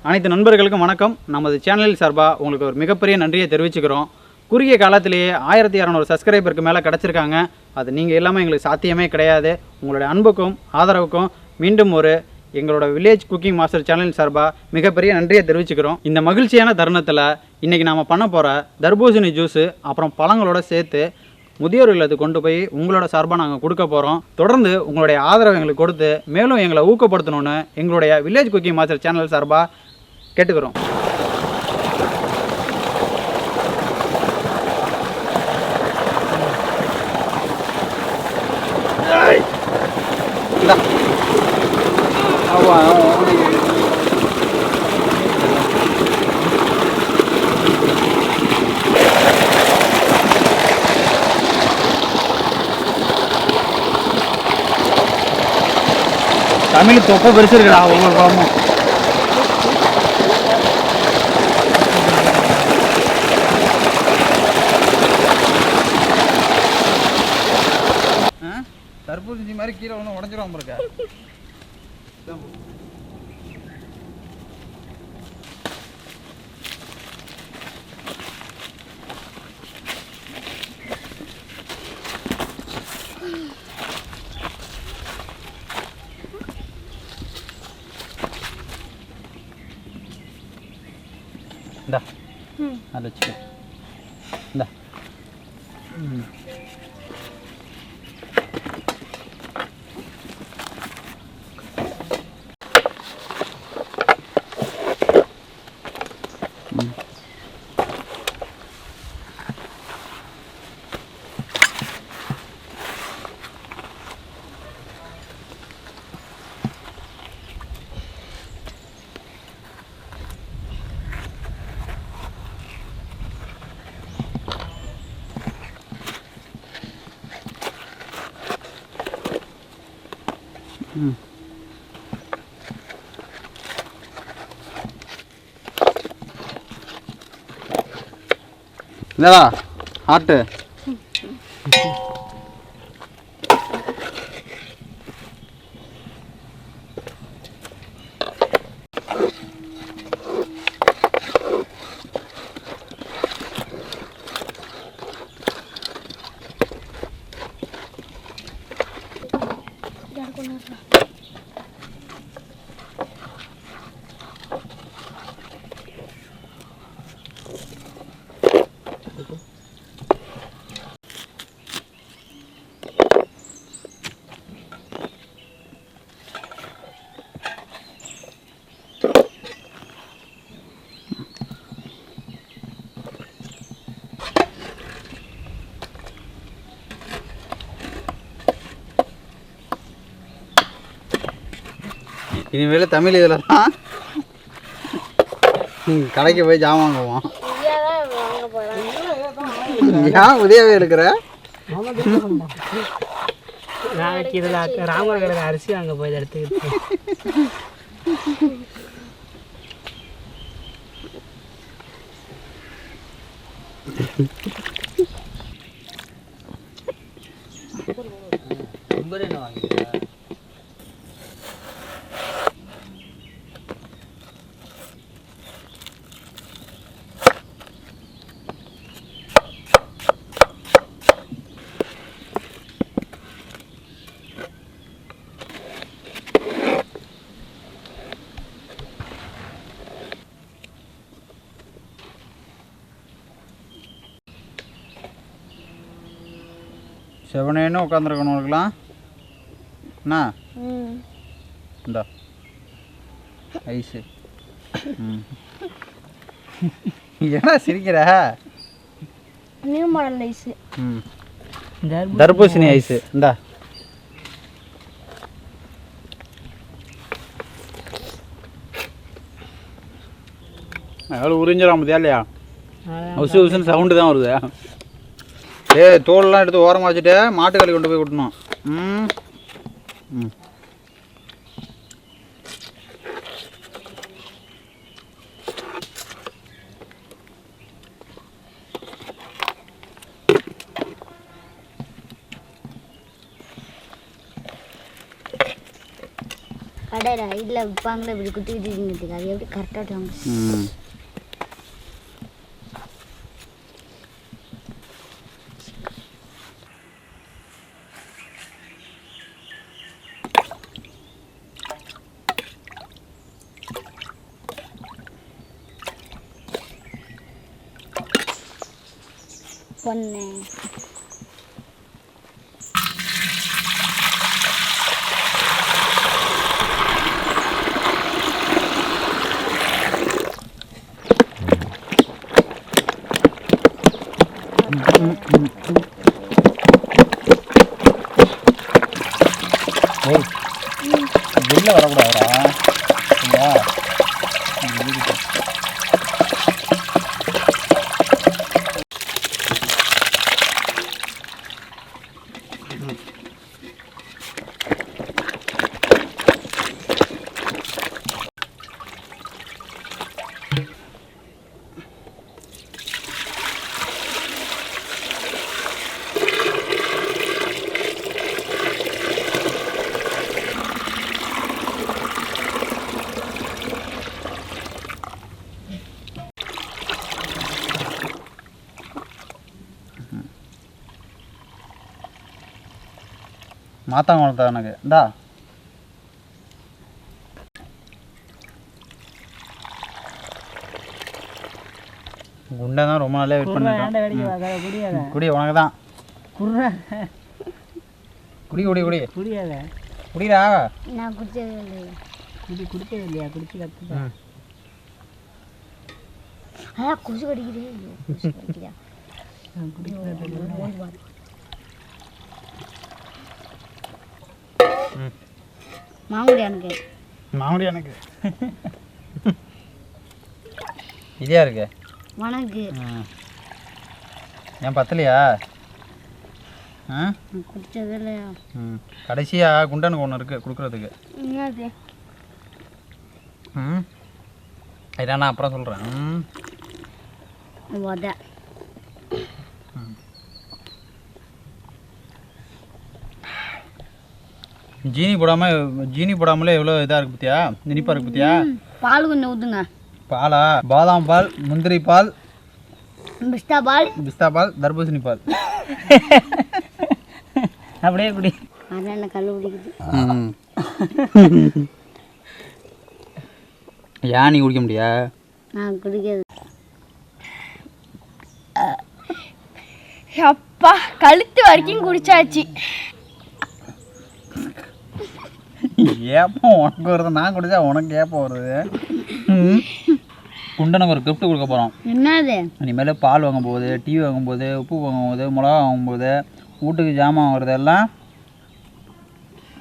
அனைத்து நண்பர்களுக்கும் வணக்கம். நமது சேனலில் சார்பாக உங்களுக்கு ஒரு மிகப்பெரிய நன்றியை தெரிவிச்சுக்கிறோம். குறுகிய காலத்திலேயே 1200 சப்ஸ்கிரைபருக்கு மேலே கிடச்சிருக்காங்க. அது நீங்கள் எல்லாமே எங்களுக்கு சாத்தியமே கிடையாது. உங்களுடைய அன்புக்கும் ஆதரவுக்கும் மீண்டும் எங்களோட வில்லேஜ் குக்கிங் மாஸ்டர் சேனல் சார்பாக மிகப்பெரிய நன்றியை தெரிவிச்சுக்கிறோம். இந்த மகிழ்ச்சியான தருணத்தில் இன்றைக்கி நாம் பண்ண போகிற தர்பூசணி ஜூஸு அப்புறம் பழங்களோட சேர்த்து முதியோர் இல்லத்துக்கு கொண்டு போய் உங்களோட சார்பாக நாங்கள் கொடுக்க போகிறோம். தொடர்ந்து உங்களுடைய ஆதரவு எங்களுக்கு கொடுத்து மேலும் எங்களை ஊக்கப்படுத்தணும்னு எங்களுடைய வில்லேஜ் குக்கிங் மாஸ்டர் சேனல் சார்பாக கேட்டுக்கிறோம். தமிழ் தொப்பை பெருசு இருக்குடா ஒவ்வொரு பழமும். தர்பூசணி மாதிரி கீழே ஒன்று உடஞ்சிரும் இருக்க. இந்தா அதை வச்சுக்க. இந்தா என்னடா ஆட்டு இனிமேல் தமிழ் இதில் தான் கடைக்கு போய் ஜாமான் வாங்குவோம். ஏன் உதவியாகவே இருக்கிற நாளைக்கு இதில் ராமர் கடை அரிசி வாங்க போய் எடுத்துக்கிட்டு என்ன வாங்கிக்க. செவனேன்னு உட்காந்துருக்கணும் உனக்குலாம் என்ன இந்தா ஐஸு. ஏன்னா சிரிக்கிற நியூ மாடல் ஐஸு. தர்பூசணி ஐஸு இந்தா. எவ்வளோ உறிஞ்சிடாம பார்த்தியா இல்லையா? உசு உசுன்னு சவுண்டு தான் வருது. தோல்லாம் எடுத்து ஓரமாக வச்சுட்டு மாட்டுக்கறி கொண்டு போய் விட்டணும். அட கடையில் இதில் விற்பாங்களே இப்படி குத்தி குத்திட்டு அது எப்படி கரெக்டாக வாங்க. பொண்ணு வெளில வரக்கூடாதுடா இல்லையா? மாத்தாங்க வளர்த்தா எனக்கு இந்தா குண்டை தான் ரொம்ப நாளே வெயிட் பண்ணிட்டேன். குடி உனக்கு தான் குடி குடி குடி குடியாத குடிடா. நான் குடிச்சது இல்லையா? குடிச்சது இல்லையா? குடிச்சு கற்றுப்பா. அதான் கொசு கடிக்குதே. கொசு கடிக்குதா? மாங்குடி எனக்கு மாங்குடி எனக்கு இதே இருக்கு உனக்கு ஏன் பத்தலையா? குடிச்சது இல்லையா? கடைசியாக குண்டனுக்கு ஒன்று இருக்குது கொடுக்குறதுக்கு. என்னது? இதான் நான் அப்புறம் சொல்கிறேன். ஜீனி போடாமலே எவ்வளோ இதாக இருக்கு பத்தியா? இனிப்பாக இருக்கு பத்தியா? பால் கொஞ்சம் ஊற்றுங்க. பாலா? பாதாம் பால், முந்திரி பால், பிஸ்தா பால், தர்பூசணி பால். அப்படியே குடி. அதான் என்ன கல் குடிக்குது. ஏன் நீ குடிக்க முடியா? நான் குடிக்கிறது. அப்பா கழுத்து வரைக்கும் குடிச்சாச்சு. ஏப்பம் உனக்கு வருது, நான் குடிச்சா உனக்கு ஏப்பம் வருது. குண்டனுக்கு ஒரு கிஃப்ட் கொடுக்க போகிறோம். என்னது? இனிமேல் பால் வாங்கும்போது, டிவி வாங்கும்போது, உப்பு வாங்கும்போது, மிளகா வாங்கும்போது, வீட்டுக்கு ஜாமான் வாங்குறது எல்லாம்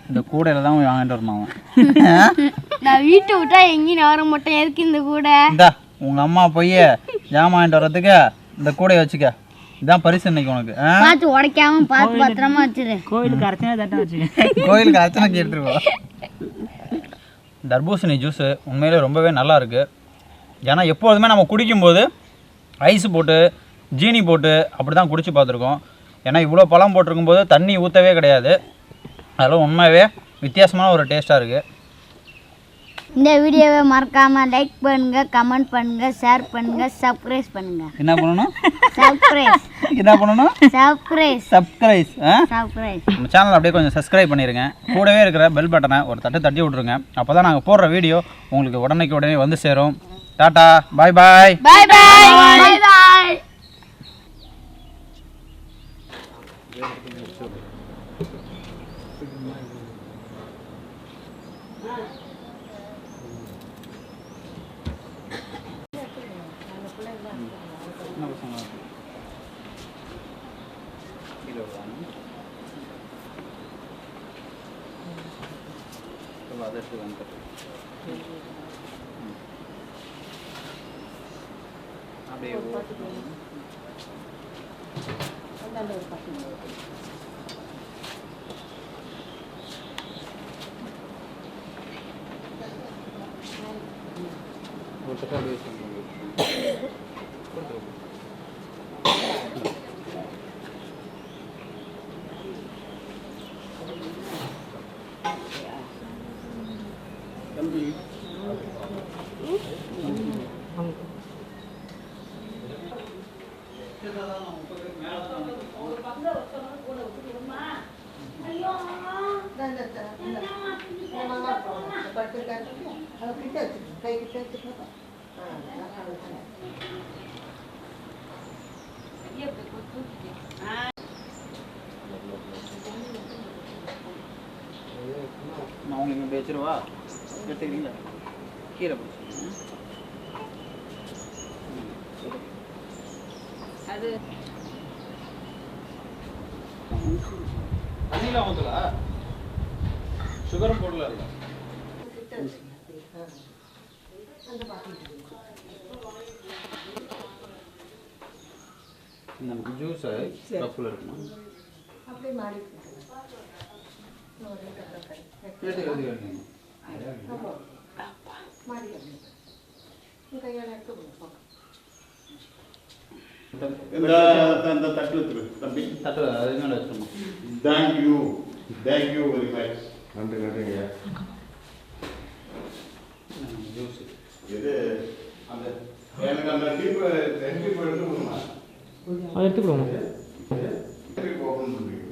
இந்த கூடையில் தான் போய் வாங்கிட்டு வரணும். நான் வீட்டை விட்டா எங்கேயும் வர மாட்டேன். எதுக்கு இந்த கூடை? இந்தா உங்கள் அம்மா போய் ஜாமான் வாங்கிட்டு வர்றதுக்கு இந்த கூடையை வச்சுக்க. இதான் பரிசு இன்னைக்கு உனக்கு. பார்த்து உடைக்காம பார்த்து பத்திரமா வச்சிரு. கோயிலுக்கு அர்ச்சனை தட்டை வச்சுக்க. கோயிலுக்கு அர்ச்சனை கேட்டுருவோம். தர்பூசணி ஜூஸு உண்மையிலே ரொம்பவே நல்லா இருக்குது. ஏன்னா எப்போதுமே நம்ம குடிக்கும்போது ஐஸ் போட்டு ஜீனி போட்டு அப்படி தான் குடிச்சு பார்த்துருக்கோம். ஏன்னா இவ்வளோ பழம் போட்டிருக்கும்போது தண்ணி ஊற்றவே கிடையாது. அதெல்லாம் உண்மையாகவே வித்தியாசமான ஒரு டேஸ்ட்டாக இருக்குது. இந்த வீடியோவை மறக்காமல் லைக் பண்ணுங்கள், கமெண்ட் பண்ணுங்கள், ஷேர் பண்ணுங்கள், சப்ஸ்கிரைப் பண்ணுங்கள். என்ன பண்ணணும்? சப்ஸ்கிரைப். என்ன பண்ணணும்? சப்ஸ்கிரைப். சப்ஸ்கிரைப். சப்ஸ்கிரைப். நம்ம சேனல் அப்படியே கொஞ்சம் சப்ஸ்கிரைப் பண்ணிடுங்க. கூடவே இருக்கிற பெல் பட்டனை ஒரு தட்டி விட்ருங்க. அப்போ தான் நாங்கள் போடுற வீடியோ உங்களுக்கு உடனே வந்து சேரும். டாட்டா, பாய் பாய். பாய் பாய். பாய் பாய். நான் உங்களுக்கு இப்படி வச்சிருவா எடுத்துக்கிறீங்களா கீரை பிடிச்சி அது தண்ணிலாம் ஊற்றல சுகரும் போடல இல்லை இந்த ஜூஸை கப்பில் இருக்கணும் இந்த தட்டில் தம்பி தட்டு அது மேலே வச்சிடணும். தேங்க்யூ வெரி மச் நன்றிங்க ஜூஸ் இது அந்த எனக்கு அந்த டீப் எடுத்து கொடுமா அதை எடுத்துக்கிடுவோம் போகணும்னு சொல்றீங்க